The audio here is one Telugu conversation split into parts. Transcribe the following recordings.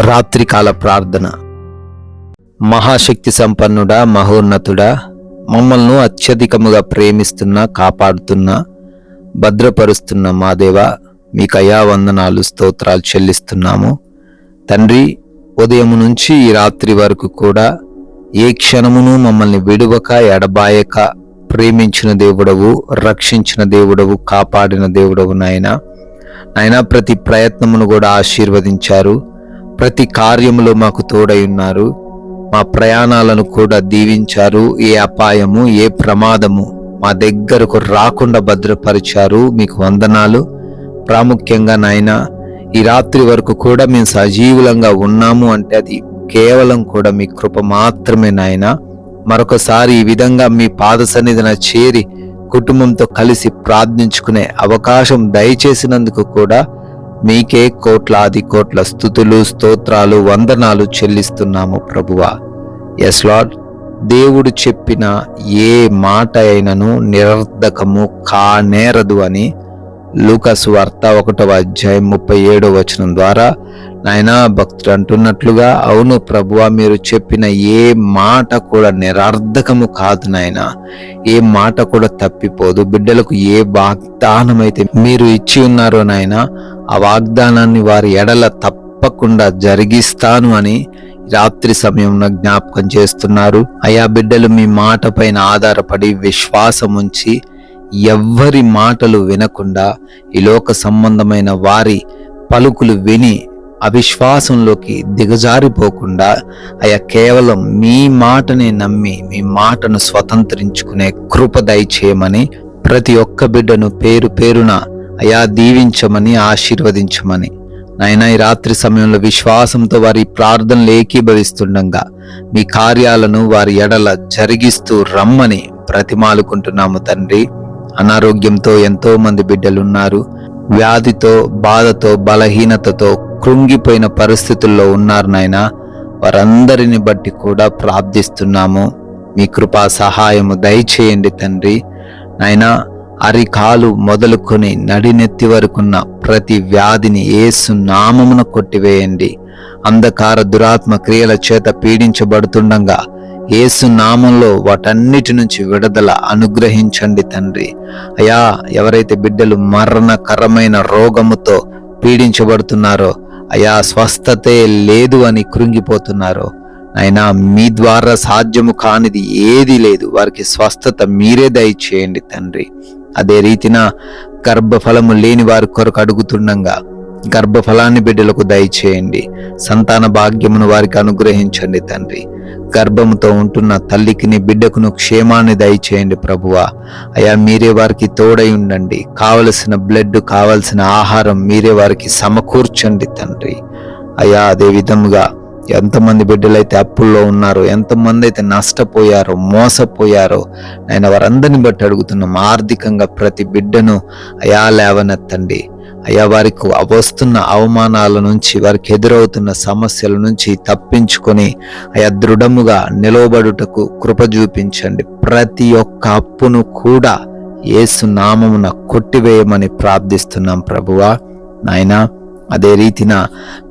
రాత్రికాల ప్రార్థన. మహాశక్తి సంపన్నుడా, మహోన్నతుడా, మమ్మల్ని అత్యధికముగా ప్రేమిస్తున్న, కాపాడుతున్న, భద్రపరుస్తున్న మా దేవా, మీకయ్యా వందనాలు, స్తోత్రాలు చెల్లిస్తున్నాము తండ్రి. ఉదయం నుంచి ఈ రాత్రి వరకు కూడా ఏ క్షణమును మమ్మల్ని విడువక, ఎడబాయక ప్రేమించిన దేవుడవు, రక్షించిన దేవుడవు, కాపాడిన దేవుడవు నాయనా. ప్రతి ప్రయత్నమును కూడా ఆశీర్వదించారు. ప్రతి కార్యములో మాకు తోడై ఉన్నారు. మా ప్రయాణాలను కూడా దీవించారు. ఏ అపాయము, ఏ ప్రమాదము మా దగ్గరకు రాకుండా భద్రపరిచారు. మీకు వందనాలు. ప్రాముఖ్యంగా నాయనా, ఈ రాత్రి వరకు కూడా మేము సజీవులంగా ఉన్నాము అంటే అది కేవలం కూడా మీ కృప మాత్రమే నాయనా. మరొకసారి ఈ విధంగా మీ పాద సన్నిధిన చేరి కుటుంబంతో కలిసి ప్రార్థించుకునే అవకాశం దయచేసినందుకు కూడా మీకే కోట్లాది కోట్ల స్తుతులు, స్తోత్రాలు, వందనాలు చెల్లిస్తున్నాము ప్రభువా. ఎస్ లార్డ్, దేవుడు చెప్పిన ఏ మాట అయినను నిరర్ధకము కానేరదు అని లూకాసు వార్త 1వ అధ్యాయం 37వ వచనం ద్వారా నాయనా భక్తుడు అంటున్నట్లుగా, అవును ప్రభువా, మీరు చెప్పిన ఏ మాట కూడా నిరర్ధకము కాదు నాయనా. ఏ మాట కూడా తప్పిపోదు. బిడ్డలకు ఏ వాగ్దానం అయితే మీరు ఇచ్చి ఉన్నారో నాయనా, ఆ వాగ్దానాన్ని వారి ఎడల తప్పకుండా జరిగిస్తాను అని రాత్రి సమయంలో జ్ఞాపకం చేస్తున్నారు. అయా బిడ్డలు మీ మాట పైన ఆధారపడి విశ్వాసం ఉంచి ఎవ్వరి మాటలు వినకుండా ఈ లోక సంబంధమైన వారి పలుకులు విని అవిశ్వాసంలోకి దిగజారిపోకుండా అయా కేవలం మీ మాటనే నమ్మి మీ మాటను స్వతంత్రించుకునే కృప దయచేయమని ప్రతి ఒక్క బిడ్డను పేరు పేరున అయా దీవించమని, ఆశీర్వదించమని నాయనా. ఈ రాత్రి సమయంలో విశ్వాసంతో వారి ప్రార్థనలు ఏకీభవిస్తుండగా మీ కార్యాలను వారి ఎడల జరిగిస్తూ రమ్మని బ్రతిమాలుకుంటున్నాము తండ్రి. అనారోగ్యంతో ఎంతో మంది బిడ్డలున్నారు. వ్యాధితో, బాధతో, బలహీనతతో కృంగిపోయిన పరిస్థితుల్లో ఉన్నారు నాయనా. వారందరిని బట్టి కూడా ప్రార్థిస్తున్నాము. మీ కృపా సహాయము దయచేయండి తండ్రి. నాయనా, అరికాలు మొదలుకొని నడినెత్తి వరకున్న ప్రతి వ్యాధిని యేసు నామమున కొట్టివేయండి. అంధకార దురాత్మ క్రియల చేత పీడించబడుతుండగా యేసు నామంలో వాటన్నిటి నుంచి విడుదల అనుగ్రహించండి తండ్రి. అయా, ఎవరైతే బిడ్డలు మరణకరమైన రోగముతో పీడించబడుతున్నారో, అయా స్వస్థతే లేదు అని కృంగిపోతున్నారో, అయినా మీ ద్వారా సాధ్యము కానిది ఏది లేదు. వారికి స్వస్థత మీరే దయచేయండి తండ్రి. అదే రీతిన గర్భఫలము లేని వారి కొరకు అడుగుతుండగా గర్భఫలాన్ని బిడ్డలకు దయచేయండి. సంతాన భాగ్యమును వారికి అనుగ్రహించండి తండ్రి. గర్భముతో ఉంటున్న తల్లికిని బిడ్డకును క్షేమాన్ని దయచేయండి ప్రభువా. అయా మీరే వారికి తోడై ఉండండి. కావలసిన బ్లడ్, కావలసిన ఆహారం మీరే వారికి సమకూర్చండి తండ్రి. అయా అదే విధముగా ఎంతమంది బిడ్డలైతే అప్పుల్లో ఉన్నారో, ఎంతమంది అయితే నష్టపోయారో, మోసపోయారో ఆయన వారందరిని బట్టి అడుగుతున్నాం. ఆర్థికంగా ప్రతి బిడ్డను అయా లేవనెత్తండి. అయా వారికి వస్తున్న అవమానాల నుంచి, వారికి ఎదురవుతున్న సమస్యల నుంచి తప్పించుకొని అయా దృఢముగా నిలవబడుటకు కృప చూపించండి. ప్రతి ఒక్క అప్పును కూడా యేసు నామమున కొట్టివేయమని ప్రార్థిస్తున్నాం ప్రభువా. నాయనా, అదే రీతిన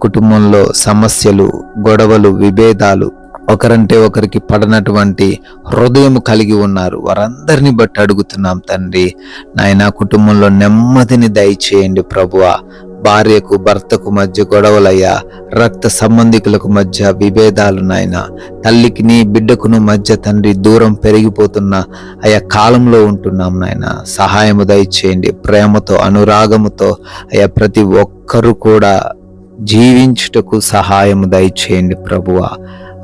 కుటుంబంలో సమస్యలు, గొడవలు, విభేదాలు, ఒకరంటే ఒకరికి పడనటువంటి హృదయం కలిగి ఉన్నారు. వారందరిని బట్టి అడుగుతున్నాం తండ్రి. నాయనా, కుటుంబంలో నెమ్మదిని దయచేయండి ప్రభువా. భార్యకు భర్తకు మధ్య గొడవలయ్యా, రక్త సంబంధికులకు మధ్య విభేదాలు నాయన, తల్లికిని బిడ్డకును మధ్య తండ్రి దూరం పెరిగిపోతున్న అయా కాలంలో ఉంటున్నాం నాయన. సహాయము దయచేయండి. ప్రేమతో, అనురాగముతో అయా ప్రతి ఒక్కరూ కూడా జీవించుటకు సహాయము దయచేయండి ప్రభువా.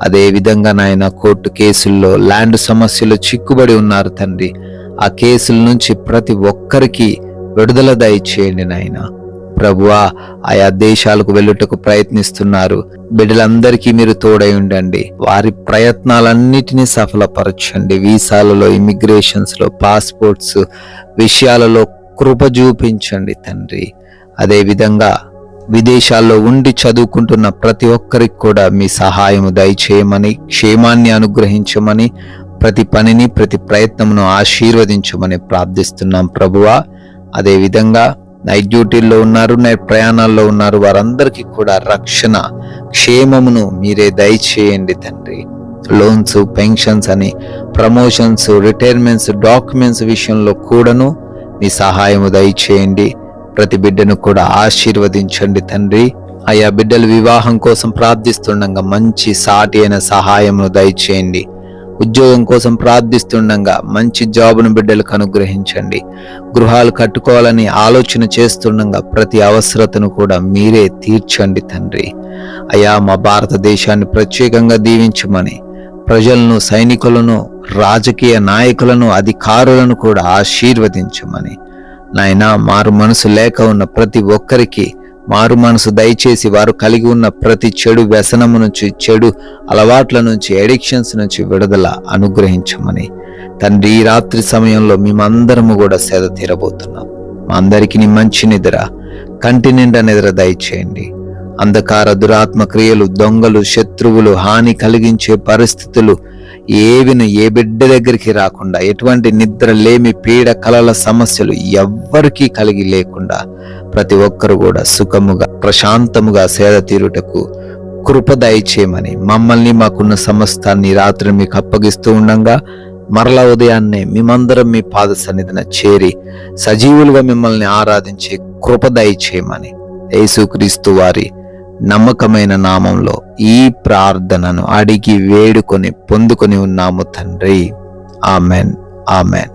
అదే విధంగా నాయన, కోర్టు కేసుల్లో, ల్యాండ్ సమస్యలు చిక్కుబడి ఉన్నారు తండ్రి. ఆ కేసుల నుంచి ప్రతి ఒక్కరికి విడుదల దయచేయండి నాయన ప్రభువా. ఆయా దేశాలకు వెళ్ళుటకు ప్రయత్నిస్తున్నారు బిడ్డలందరికీ మీరు తోడై ఉండండి. వారి ప్రయత్నాలన్నిటినీ సఫలపరచండి. వీసాలలో, ఇమిగ్రేషన్స్ లో, పాస్పోర్ట్స్ విషయాలలో కృప చూపించండి తండ్రి. అదే విధంగా విదేశాల్లో ఉండి చదువుకుంటున్న ప్రతి ఒక్కరికి కూడా మీ సహాయము దయచేయమని, క్షేమాన్ని అనుగ్రహించమని, ప్రతి పనిని, ప్రతి ప్రయత్నమును ఆశీర్వదించమని ప్రార్థిస్తున్నాం ప్రభువా. అదే విధంగా నైట్ డ్యూటీల్లో ఉన్నారు, నైట్ ప్రయాణాల్లో ఉన్నారు, వారందరికీ కూడా రక్షణ క్షేమమును మీరే దయచేయండి తండ్రి. లోన్స్, పెన్షన్స్ అని, ప్రమోషన్స్, రిటైర్మెంట్స్, డాక్యుమెంట్స్ విషయంలో కూడాను మీ సహాయము దయచేయండి. ప్రతి బిడ్డను కూడా ఆశీర్వదించండి తండ్రి. ఆయా బిడ్డల వివాహం కోసం ప్రార్థిస్తుండగా మంచి సాటి అయిన సహాయమును దయచేయండి. ఉద్యోగం కోసం ప్రార్థిస్తుండగా మంచి జాబును బిడ్డలకు అనుగ్రహించండి. గృహాలు కట్టుకోవాలని ఆలోచన చేస్తుండగా ప్రతి అవసరతను కూడా మీరే తీర్చండి తండ్రి. అయా మా భారతదేశాన్ని ప్రత్యేకంగా దీవించమని, ప్రజలను, సైనికులను, రాజకీయ నాయకులను, అధికారులను కూడా ఆశీర్వదించమని, నాయనా మారు మనసు లేక ఉన్న ప్రతి ఒక్కరికి మారు మనసు దయచేసి వారు కలిగి ఉన్న ప్రతి చెడు వ్యసనము నుంచి, చెడు అలవాట్ల నుంచి, ఎడిక్షన్స్ నుంచి విడుదల అనుగ్రహించమని తండ్రి, ఈ రాత్రి సమయంలో మేమందరము కూడా సేద తీరబోతున్నాం. మా అందరికీ మంచి నిద్ర, కంటి నిండా నిద్ర దయచేయండి. అంధకార దురాత్మ క్రియలు, దొంగలు, శత్రువులు, హాని కలిగించే పరిస్థితులు ఏవిను ఏ బిడ్డ దగ్గరికి రాకుండా, ఎటువంటి నిద్ర లేమి, పీడ, కలల సమస్యలు ఎవ్వరికీ కలిగి లేకుండా ప్రతి ఒక్కరు కూడా సుఖముగా, ప్రశాంతముగా సేద తీరుటకు కృప దయచేయమని, మమ్మల్ని, మాకున్న సమస్తాన్ని రాత్రి మీకు అప్పగిస్తూ ఉండగా మరలా ఉదయాన్నే మేమందరం మీ పాద సన్నిధిన చేరి సజీవులుగా మిమ్మల్ని ఆరాధించే కృప దయచేయమని యేసుక్రీస్తు వారి నమ్మకమైన నామంలో ఈ ప్రార్థనను అడిగి వేడుకొని పొందుకొని ఉన్నాము తండ్రి. Amen, amen.